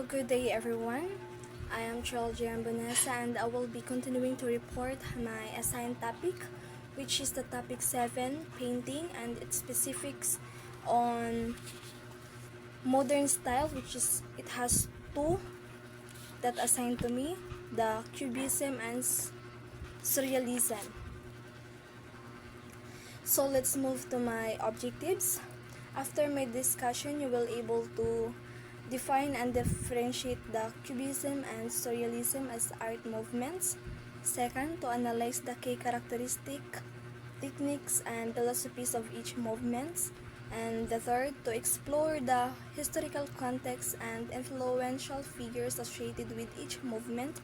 Good day everyone. I am Chol Bonesa and I will be continuing to report my assigned topic, which is the topic 7, painting, and its specifics on modern style, it has two that assigned to me, the Cubism and Surrealism. So let's move to my objectives. After my discussion, you will able to define and differentiate the Cubism and Surrealism as art movements. Second, to analyze the key characteristic, techniques, and philosophies of each movement. And the third, to explore the historical context and influential figures associated with each movement.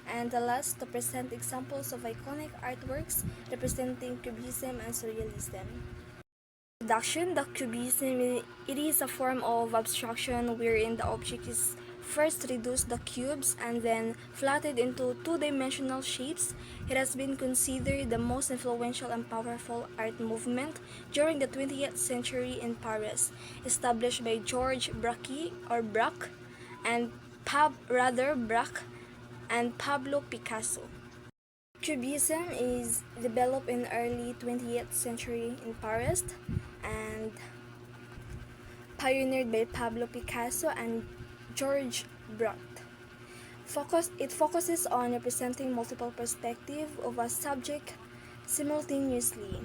And the last, to present examples of iconic artworks representing Cubism and Surrealism. Reduction, the cubism, it is a form of abstraction wherein the object is first reduced the cubes and then flattened into two-dimensional shapes. It has been considered the most influential and powerful art movement during the 20th century in Paris, established by Georges Braque and Pablo Picasso. Cubism is developed in early 20th century in Paris and pioneered by Pablo Picasso and Georges Braque. It focuses on representing multiple perspectives of a subject simultaneously,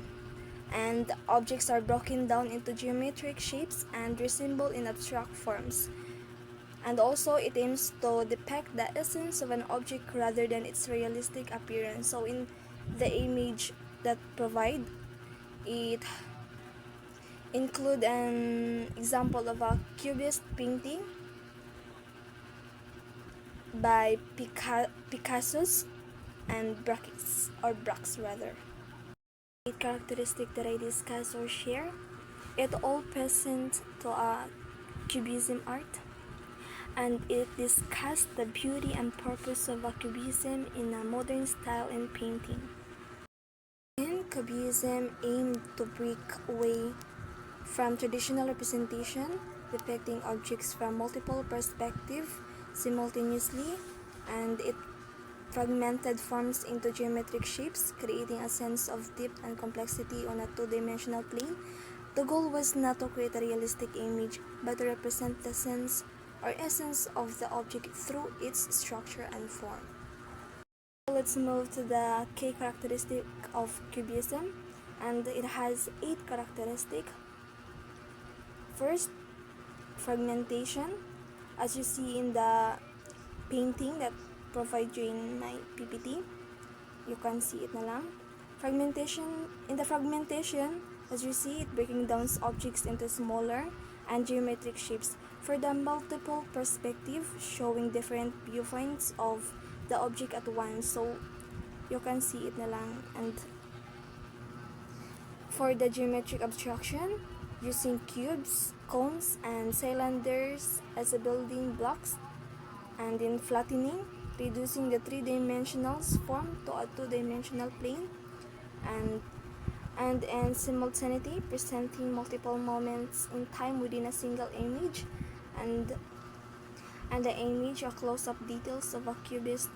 and objects are broken down into geometric shapes and resemble in abstract forms. And also, it aims to depict the essence of an object rather than its realistic appearance. So in the image that provide, it include an example of a cubist painting by Picasso's and Braque's rather. 8 characteristics that I discuss or share, it all present to a cubism art, and it discussed the beauty and purpose of a cubism in a modern style in painting. Cubism aimed to break away from traditional representation, depicting objects from multiple perspectives simultaneously, and it fragmented forms into geometric shapes, creating a sense of depth and complexity on a two-dimensional plane. The goal was not to create a realistic image, but to represent the sense or essence of the object through its structure and form. Let's move to the key characteristic of Cubism, and it has 8 characteristics. First, fragmentation, as you see in the painting that provide you in my PPT, you can see it na lang. In the fragmentation, as you see it breaking down objects into smaller and geometric shapes for the multiple perspective, showing different viewpoints of the object at once. So you can see it na lang. And for the geometric abstraction, using cubes, cones, and cylinders as a building blocks, and in flattening, reducing the three-dimensional form to a two-dimensional plane, and in simultaneity, presenting multiple moments in time within a single image, and the image are close-up details of a cubist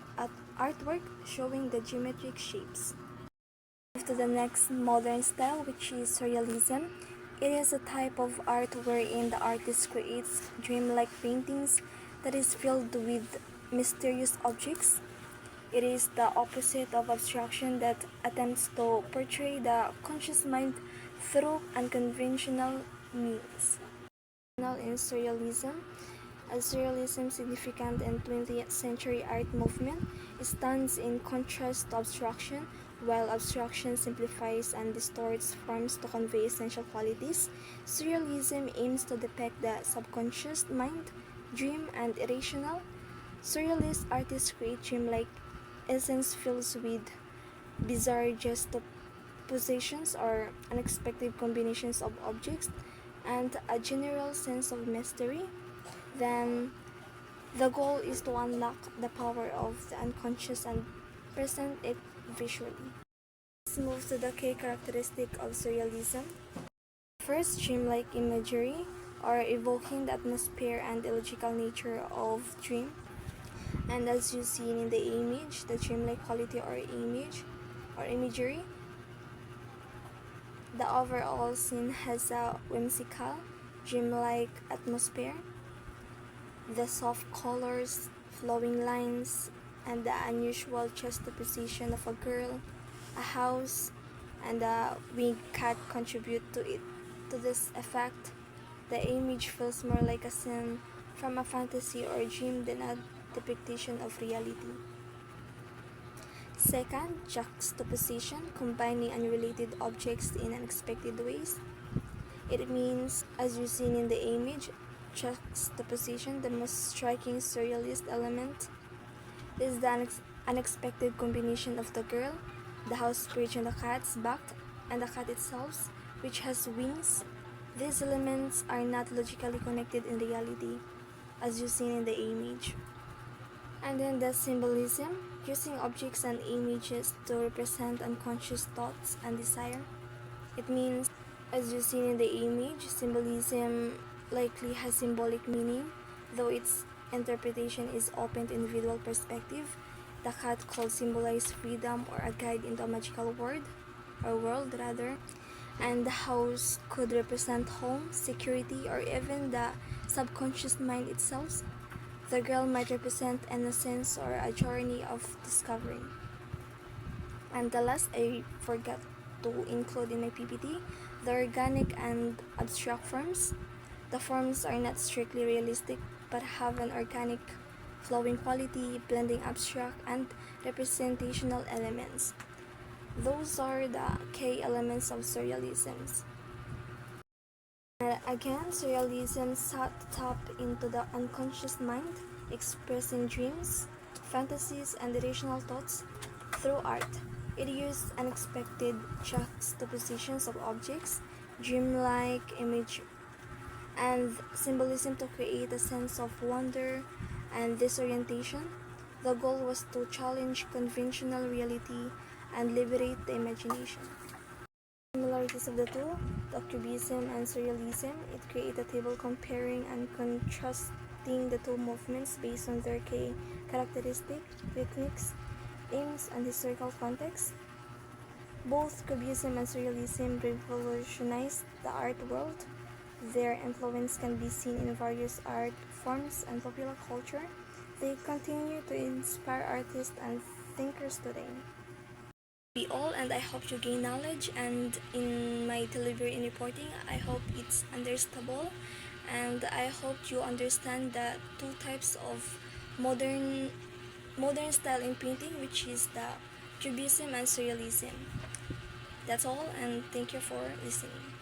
artwork showing the geometric shapes. To the next modern style, which is Surrealism. It is a type of art wherein the artist creates dreamlike paintings that is filled with mysterious objects. It is the opposite of abstraction that attempts to portray the conscious mind through unconventional means. In Surrealism, as Surrealism significant in 20th century art movement, it stands in contrast to abstraction. While abstraction simplifies and distorts forms to convey essential qualities, Surrealism aims to depict the subconscious mind, dream, and irrational. Surrealist artists create dreamlike essence filled with bizarre juxtapositions or unexpected combinations of objects and a general sense of mystery. Then the goal is to unlock the power of the unconscious and present it visually. Let's move to the key characteristic of Surrealism. First, dreamlike imagery. or evoking the atmosphere and illogical nature of dream. And as you see in the image, the dreamlike quality or image or imagery, the overall scene has a whimsical, dreamlike atmosphere. The soft colors, flowing lines, and the unusual juxtaposition of a girl, a house, and a winged cat contribute to this effect. The image feels more like a scene from a fantasy or dream than a depiction of reality. Second, juxtaposition, combining unrelated objects in unexpected ways. It means, as you seen in the image, juxtaposition, the most striking surrealist element is the unexpected combination of the girl, the house perched on the cat's back, and the cat itself, which has wings. These elements are not logically connected in reality, as you seen in the image. And then the symbolism, using objects and images to represent unconscious thoughts and desire. It means, as you see in the image, symbolism likely has symbolic meaning, though its interpretation is open to individual perspective. The cat could symbolize freedom or a guide into a magical world, and the house could represent home, security, or even the subconscious mind itself. The girl might represent innocence or a journey of discovery. And the last I forgot to include in my PPT, the organic and abstract forms. The forms are not strictly realistic but have an organic, flowing quality, blending abstract and representational elements. Those are the key elements of surrealism. Again, surrealism sought to tap into the unconscious mind, expressing dreams, fantasies, and irrational thoughts through art. It used unexpected juxtapositions of objects, dreamlike image, and symbolism to create a sense of wonder and disorientation. The goal was to challenge conventional reality and liberate the imagination. Similarities of the two, the Cubism and Surrealism. It created a table comparing and contrasting the two movements based on their key characteristics, techniques, aims, and historical context. Both Cubism and Surrealism revolutionized the art world. Their influence can be seen in various art forms and popular culture. They continue to inspire artists and thinkers today. Be all, and I hope you gain knowledge, and in my delivery and reporting I hope it's understandable, and I hope you understand the two types of modern style in painting, which is the Cubism and Surrealism. That's all, and thank you for listening.